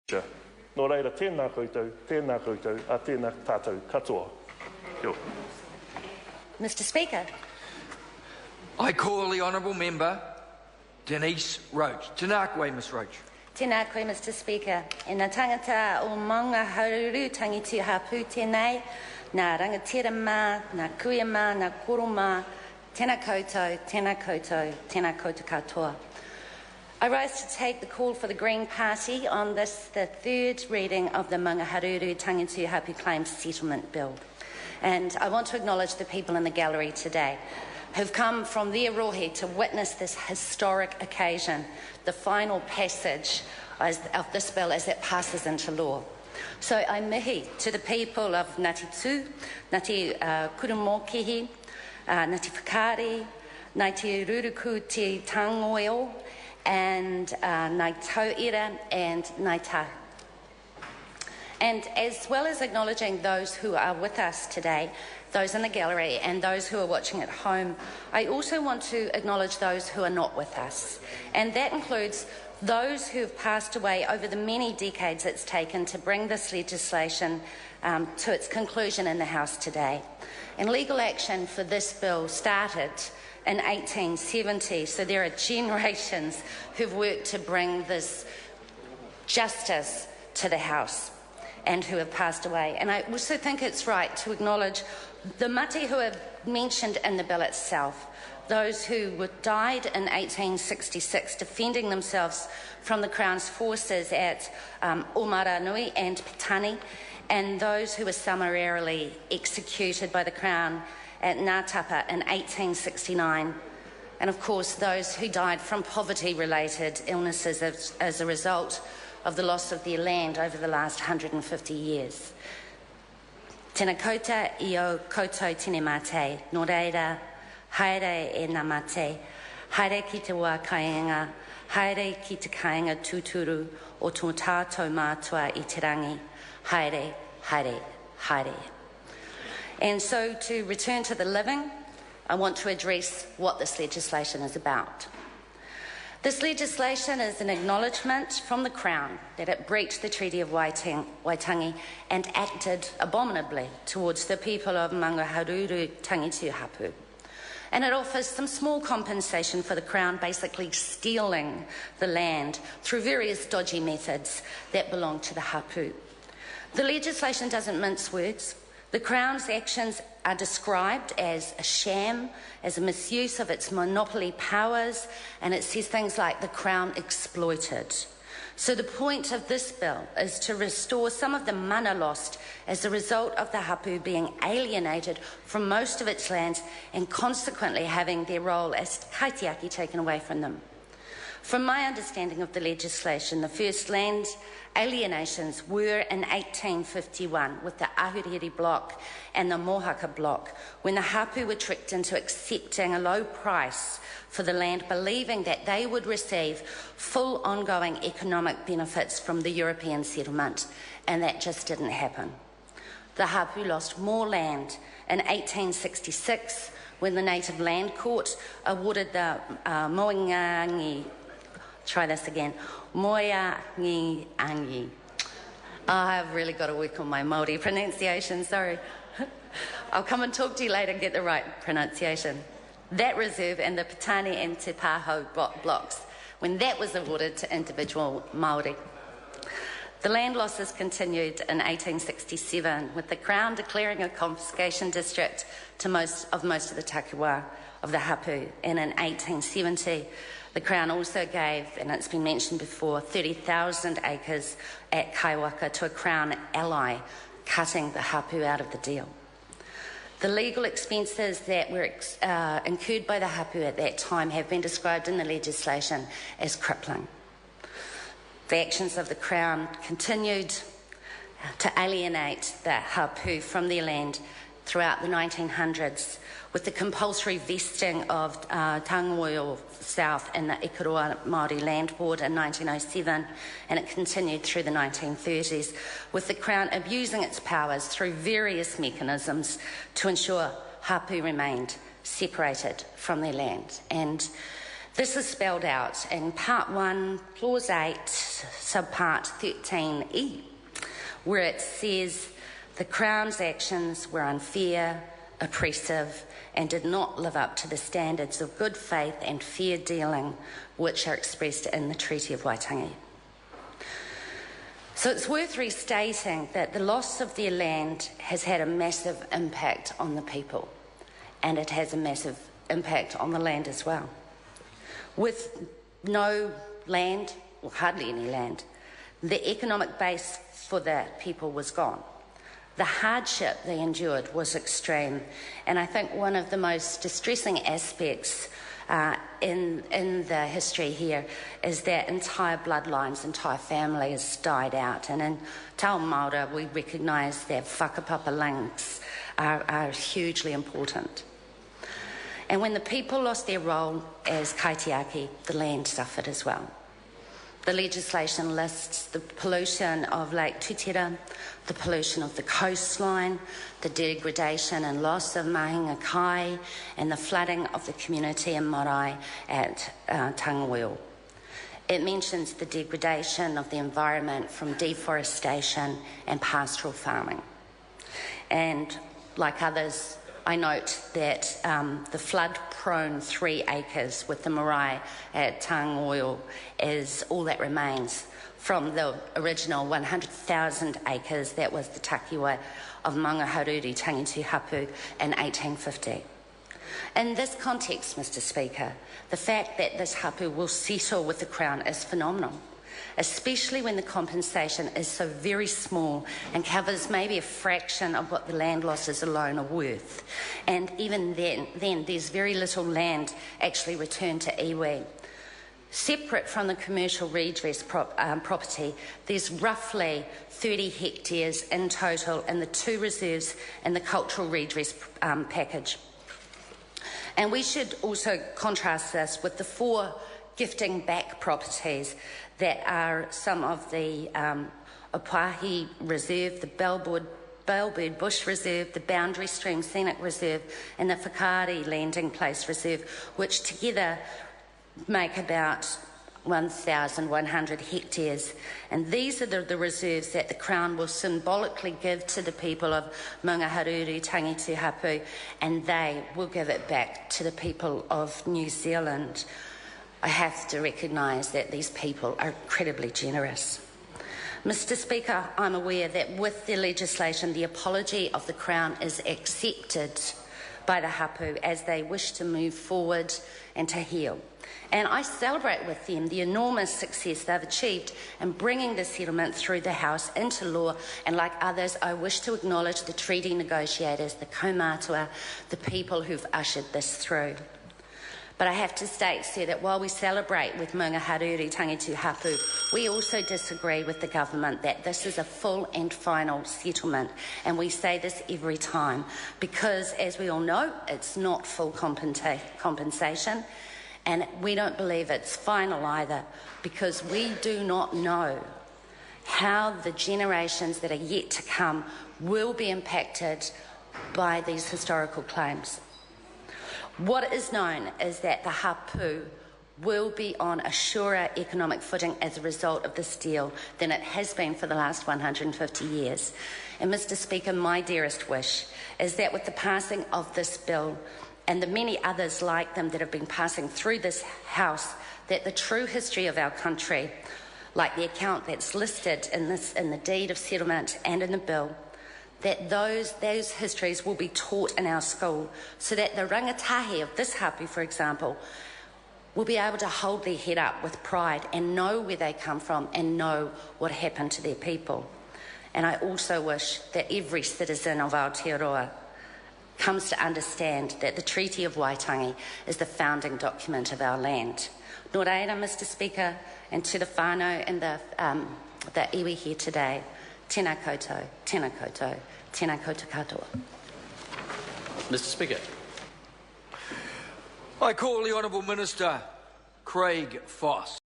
Nō reira, tēnā koutou, a tēnā tātou katoa. Kia ora. Mr Speaker. I call the Honourable Member Denise Roach. Tēnā koe, Ms Roach. Tēnā koe, Mr Speaker. E nā tangata o Maungaharuru, Tangitu Hapu tēnei, nā rangatira mā, nā kuia mā, nā koro mā, tēnā koutou, tēnā koutou, tēnā koutou katoa. I rise to take the call for the Green Party on this, the third reading of the Maungaharuru Tangitu Hapu Claims Settlement Bill. And I want to acknowledge the people in the gallery today who've come from their rohe to witness this historic occasion, the final passage of this bill as it passes into law. So I mihi to the people of Ngāti Tū, Ngāti Kurumokihi, Ngāti Whakaari, Ngāti Ruruku Te Tangoeo, and Ngāi Tauira and Ngāi Tahu. And as well as acknowledging those who are with us today, those in the gallery and those who are watching at home, I also want to acknowledge those who are not with us. And that includes those who have passed away over the many decades it's taken to bring this legislation to its conclusion in the House today. And legal action for this bill started in 1870, so there are generations who've worked to bring this justice to the House and who have passed away. And I also think it's right to acknowledge the mati who are mentioned in the bill itself, those who died in 1866 defending themselves from the Crown's forces at Omaranui and Pitani, and those who were summarily executed by the Crown at Ngātapa in 1869, and of course those who died from poverty-related illnesses as a result of the loss of their land over the last 150 years. Tēnā kouta I o koutou tēnei mate, nō reira, haere e nā mate, haere ki te wā kāinga, haere ki te kāinga tūturu o tō tātou mātua I te rangi, haere, haere, haere. And so to return to the living, I want to address what this legislation is about. This legislation is an acknowledgement from the Crown that it breached the Treaty of Waitangi and acted abominably towards the people of Maungaharuru Tangitu Hapu. And it offers some small compensation for the Crown basically stealing the land through various dodgy methods that belong to the Hapu. The legislation doesn't mince words. The Crown's actions are described as a sham, as a misuse of its monopoly powers, and it says things like the Crown exploited. So the point of this bill is to restore some of the mana lost as a result of the Hapu being alienated from most of its lands and consequently having their role as kaitiaki taken away from them. From my understanding of the legislation, the first land alienations were in 1851 with the Ahuriri block and the Mohaka block, when the Hapu were tricked into accepting a low price for the land, believing that they would receive full ongoing economic benefits from the European settlement, and that just didn't happen. The Hapu lost more land in 1866 when the Native Land Court awarded the Moiangi. I've really got to work on my Māori pronunciation, sorry. I'll come and talk to you later and get the right pronunciation. That reserve and the Pitani and Te Pāhau blocks, when that was awarded to individual Māori. The land losses continued in 1867, with the Crown declaring a confiscation district to most of the takiwā of the Hapu, and in 1870 the Crown also gave, and it's been mentioned before, 30,000 acres at Kaiwaka to a Crown ally, cutting the Hapu out of the deal. The legal expenses that were incurred by the Hapu at that time have been described in the legislation as crippling. The actions of the Crown continued to alienate the Hapu from their land throughout the 1900s, with the compulsory vesting of Tangoeo South in the Ikaroa Māori Land Board in 1907, and it continued through the 1930s, with the Crown abusing its powers through various mechanisms to ensure Hapu remained separated from their land. And This is spelled out in Part 1, Clause 8, Subpart 13E, where it says the Crown's actions were unfair, oppressive, and did not live up to the standards of good faith and fair dealing which are expressed in the Treaty of Waitangi. So it's worth restating that the loss of their land has had a massive impact on the people, and it has a massive impact on the land as well. With no land, or hardly any land, the economic base for the people was gone. The hardship they endured was extreme, and I think one of the most distressing aspects in the history here is that entire bloodlines, entire families died out. And in Tau Māora, we recognise that whakapapa links are hugely important. And when the people lost their role as kaitiaki, the land suffered as well. The legislation lists the pollution of Lake Tutera, the pollution of the coastline, the degradation and loss of mahinga kai, and the flooding of the community in marae at Tangitu. It mentions the degradation of the environment from deforestation and pastoral farming. And like others, I note that the flood-prone 3 acres with the marae at Tangitu is all that remains from the original 100,000 acres that was the takiwa of Maungaharuru, Tangitu, Hapu in 1850. In this context, Mr. Speaker, the fact that this hapu will settle with the Crown is phenomenal, especially when the compensation is so very small and covers maybe a fraction of what the land losses alone are worth. And even then there's very little land actually returned to iwi. Separate from the commercial redress property, there's roughly 30 hectares in total in the 2 reserves in the cultural redress package. And we should also contrast this with the 4 gifting back properties that are some of the Opahi Reserve, the Bellbird Bush Reserve, the Boundary Stream Scenic Reserve, and the Whakaari Landing Place Reserve, which together make about 1,100 hectares. And these are the reserves that the Crown will symbolically give to the people of Maungaharuru, Tangitu, Hapu, and they will give it back to the people of New Zealand. I have to recognise that these people are incredibly generous. Mr. Speaker, I'm aware that with the legislation, the apology of the Crown is accepted by the hapu as they wish to move forward and to heal. And I celebrate with them the enormous success they've achieved in bringing the settlement through the House into law. And like others, I wish to acknowledge the treaty negotiators, the kaumātua, the people who've ushered this through. But I have to state, sir, that while we celebrate with Maungaharuru, Tangitu, Hapu, we also disagree with the government that this is a full and final settlement. And we say this every time because, as we all know, it's not full compensation. And we don't believe it's final either because we do not know how the generations that are yet to come will be impacted by these historical claims. What is known is that the hapu will be on a surer economic footing as a result of this deal than it has been for the last 150 years. And Mr. Speaker, my dearest wish is that with the passing of this bill and the many others like them that have been passing through this House, that the true history of our country, like the account that's listed in the deed of settlement and in the bill, that those histories will be taught in our school so that the rangatahi of this hapu, for example, will be able to hold their head up with pride and know where they come from and know what happened to their people. And I also wish that every citizen of Aotearoa comes to understand that the Treaty of Waitangi is the founding document of our land. Nō reira, Mr. Speaker, and to the whānau and the iwi here today, tēnā koutou, tēnā koutou, tēnā koutou katoa. Mr. Speaker. I call the Honourable Minister Craig Foss.